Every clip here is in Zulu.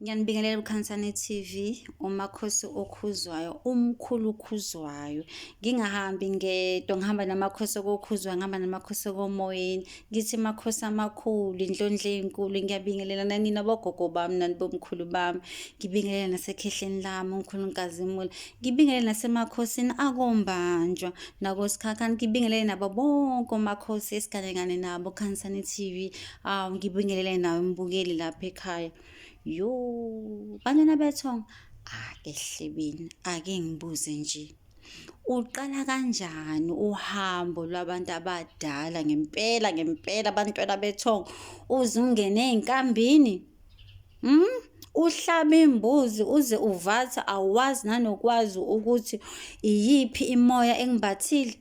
Ngiyanibingelela uKhansane TV, umakhosi okhuzwayo, umkhulu okhuzwayo. Ngingahambi ngedwa, ngihamba namakhosi okhuzwayo, ngihamba namakhosi okomoyeni. Ngithi makhosi amakhulu, indlondlo ey'nkulu, ngiyabingelela nanina bogogo bami, nani bomkhulu bami. Ngibingelela nasekhehleni lami, uNkulunkazimule Mula. Ngibingelele nasemakhosini akombanjwa, nakoSikhakhane. Ngibingelele nabo bonke omakhosi esiganekane nabo, Khansane TV. Ngibingelele nawe mbukeli lapha ekhaya. Bantwana bethongo, ake hlebeni, ake ngibuze nje. Uqala kanjani uhambo lwabantu abadala ngempela bantwana bethongo? Uze ungene ey'nkambini? Uhlaba imbuzi uze uvathe, awazi nanokwazi ukuthi iyiphi imoya engibathile?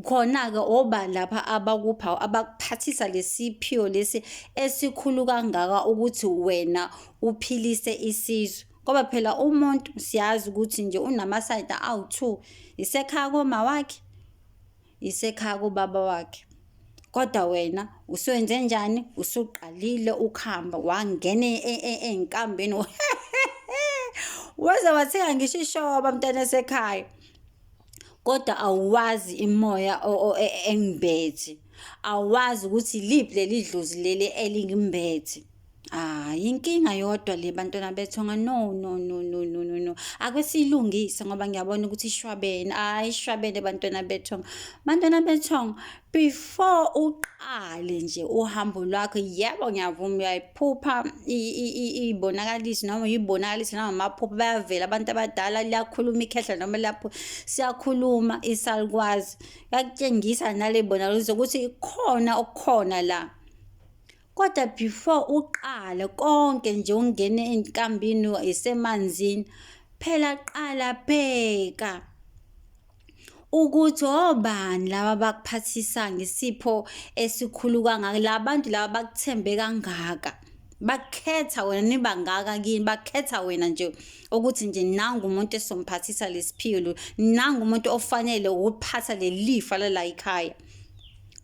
Khona-ke obani lapha abakupha abakuphathisa lesiphiwo lesi esikhulu kangaka ukuthi wena uphilise isizwe? Ngoba phela umuntu siyazi ukuthi nje unamasayidi awu-2, isekhaya koma wakhe, isekhaya kubaba wakhe. Kodwa wena usuwenze njani? Usuqalile ukuhamba wangena ey'nkambeni waze wathenga ngisho ishoba mntana esekhaya. Kodwa awazi imoya engibethe, awazi ukuthi iliphi leli dlozi leli elingimbethe. Inkinga yodwa le bantwana bethonga, no. Ake siyilungise ngoba ngiyabona ukuthi ishwabene, ishwabene bantwana bethonga. Bantwana bethonga, before uqale nje uhambo lwakho, yebo ngiyavuma uyayiphupha iy'bonakaliso noma uyibonakaliso noma amaphupho, bayavela abantu abadala, liyakhuluma ikhehla noma lapho siyakhuluma isalukazi, yakutshengisa nale bonakaliso ukuthi khona okukhona la. Kodwa before uqale konke nje ungene ey'nkambini isemanzini, phela qala bheka ukuthi obani laba bakuphathisa ngesipho esikhulu kangaka, la bantu laba bakuthembe kangaka, bakhetha wena, nibangaka kini, bakhetha wena nje ukuthi nje nangu umuntu esomphathisa lesiphiwo, nangu umuntu ofanele ukuphatha leli lifa lala ekhaya.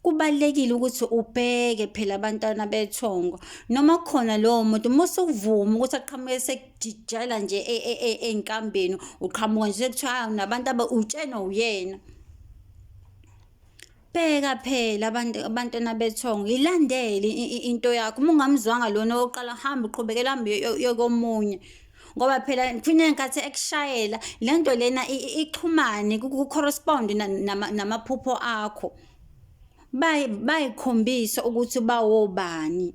Kubalulekile ukuthi ubheke phela abantwana bethongo, noma khona lowo muntu musuvuma ukuthi aqhamuke sekujijela nje ey'nkambeni, uqhamuka nje sekuthiwa nabantu utshena uyena. Bheka phela abantwana bethongo, ilandele into yakho. Uma ungamzwanga lona oqala hamba uqhubekela hambe yokomunye, ngoba phela kufuneka nkathi ekushayela lento lena ixhumane ku-correspond namaphupho akho. Bayikhombisa ukuthi bawobani.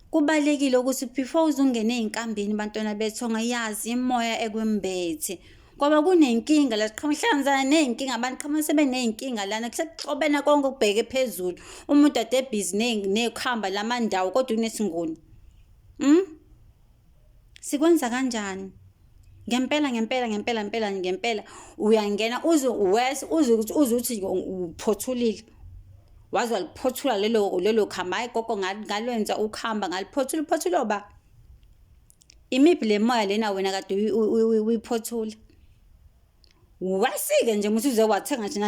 Kubalulekile ukuthi before uzungene ey'nkambeni bantwana bethonga, yazi imoya ekwembethe, ngoba kunenkinga la, sihlangabezana ney'nkinga, abantu qhamuka sebeney'nkinga lana, sekuxobene konke ukubheke phezulu. Umuntu ade ebhizi nekuhamba lamandawo kodwa unesingoni. Sikwenza kanjani? Ngempela uyangena uze ukuthi uphothulile. Waze waliphothula lelo khamba, hayi gogo ngalwenza ukuhamba ngaliphothula ba? Imiphi le moya lena wena kade uyiphothula? Wasike nje muthi uze wathenga nje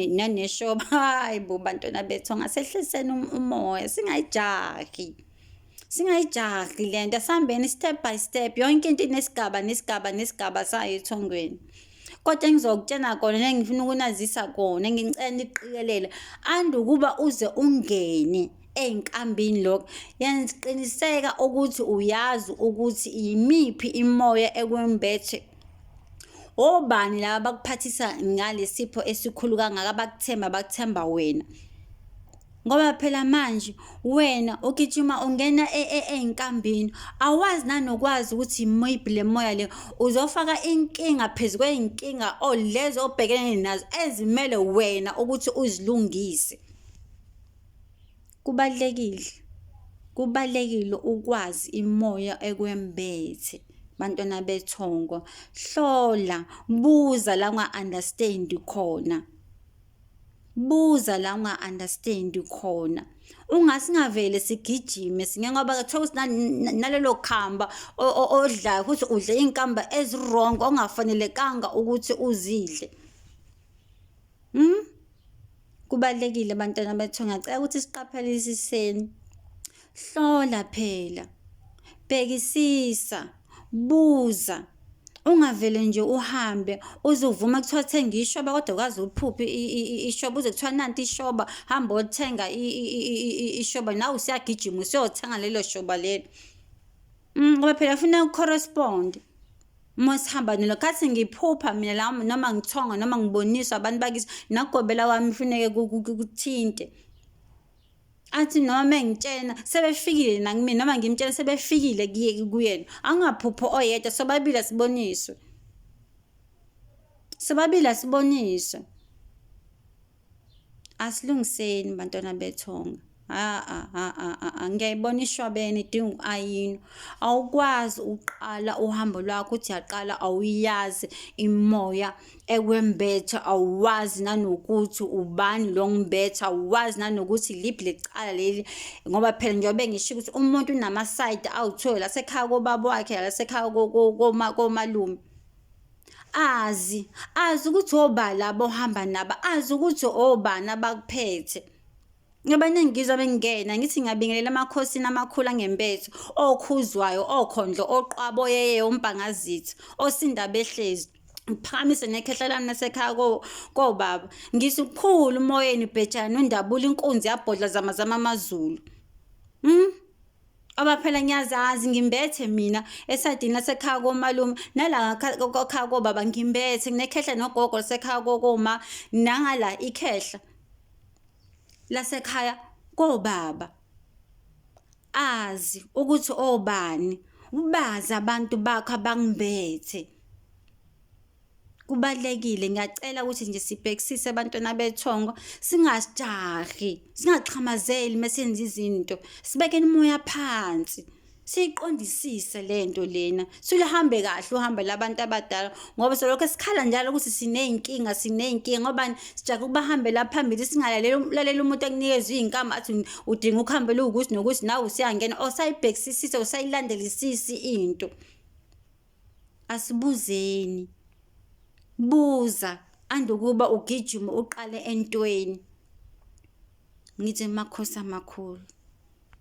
naneshoba. Hayi bo bantwana bethonga, sehliseni umoya, singayijahi lento, asihambeni step by step, yonke into nesigaba sayo ethongweni. Kodwa engizokutshena kona nengifuna ukunazisa kona, ngicela niqikelele, ukuba uze ungene ey'nkambini lokho, qiniseka ukuthi uyazi ukuthi imiphi imoya ekwembethe. Obani laba bakuphathisa ngalesipho esikhulu kangaka, bakuthemba wena? Ngoba phela manje wena ugijima ungena ey'nkambini, awazi nanokwazi ukuthi imiphi le moya le, uzofaka inkinga phezu kwey'nkinga lezo obhekene nazo ezimele wena ukuthi uzilungise. Kubalulekile ukwazi imoya ekwembethe bantwana bethongo. Hlola, buza la unga-understand khona. Ungasingavele sigijime ngoba kuthiwa ukuthi nalelo khamba odlayo futhi udle iy'nkamba ezi-wrong ongafanelekanga ukuthi uzidle. Kubalulekile bantwana bethongo, ngiyacela ukuthi siqaphelisiseni. hlola phela, bhekisisa, buza. Ungavele nje uhambe uzuvuma kuthiwa thenga ishoba kodwa kwazi uphuphi ishoba uze kuthiwa nanti ishoba hamba othenga ishoba nawe usiyagijima usiyothenga lelo shoba lelo. Ngoba phela kufuneka u-correspond. Uma sihamba nalo khathi ngiphupha mina la noma ngithonga noma ngiboniswa abantu bakithi nakugobela kwami kufuneke kuthinte. Athi noma mengitshena sebefikile nakimina noma ngimtshela sebefikile kuyena. Angaphuphi oyedwa sobabili asiboniswe. Sobabili asiboniswe. Asilungiseni bantwana bethonga. Ngiyayibona ishwabene idinga uku-ayinwa. Awukwazi uqala uhambo lwakho uthi yaqala awuyazi imoya ekwembetha, awuwazi nanokuthi ubani lo ngibetha, awuwazi nanokuthi iliphi lecala leli ngoba phela njengoba ngisho ukuthi umuntu unamasayidi awu-2 la sekhaya kobaba wakhe la sekhaya komalume. Azi ukuthi obani labo ohamba nabo, azi ukuthi obani abakuphethe. Ngoba nengizwa bengena ngithi ngiyabingelela amakhosini amakhulu angempethu, okhuzwayo, okhondlo, oqwabo yeye umpangazitha, osinda behlezi. Ngiphakamise nekhehla lami nasekhaya kobaba. Ngisukukhulu umoyeni bhejane undabula inkunzi yabhodla zamazama amazulu. Oba phela ngiyazazi ngimbethe mina esadini lasekhaya komalume nala khaya kobaba ngimbethe nginekhehla nogogo lasekhaya koma nangala ikhehla lasekhaya kobaba. Azi ukuthi obani, ubazi abantu bakho abangibethe. Kubalekile ngiyacela ukuthi nje sibhekisise abantwana bethongo, singasijahi, singaxhamazeli mesenza izinto, sibeke imoya phansi. Siyiqondisise lento lena, siluhambe kahle uhambe labantu abadala ngoba solokho sikhala njalo ukuthi siney'nkinga ngoba sijahe ukubahambela phambili singalaleli umuntu ekunikeza iy'nkamba athi udinga ukuhambela ukuthi nokuthi nawe usiyangena osayibhekisisise usayilandelisisi into. Asibuzeni. Buza andukuba ugijima uqale entweni. Ngithi makhosi amakhulu.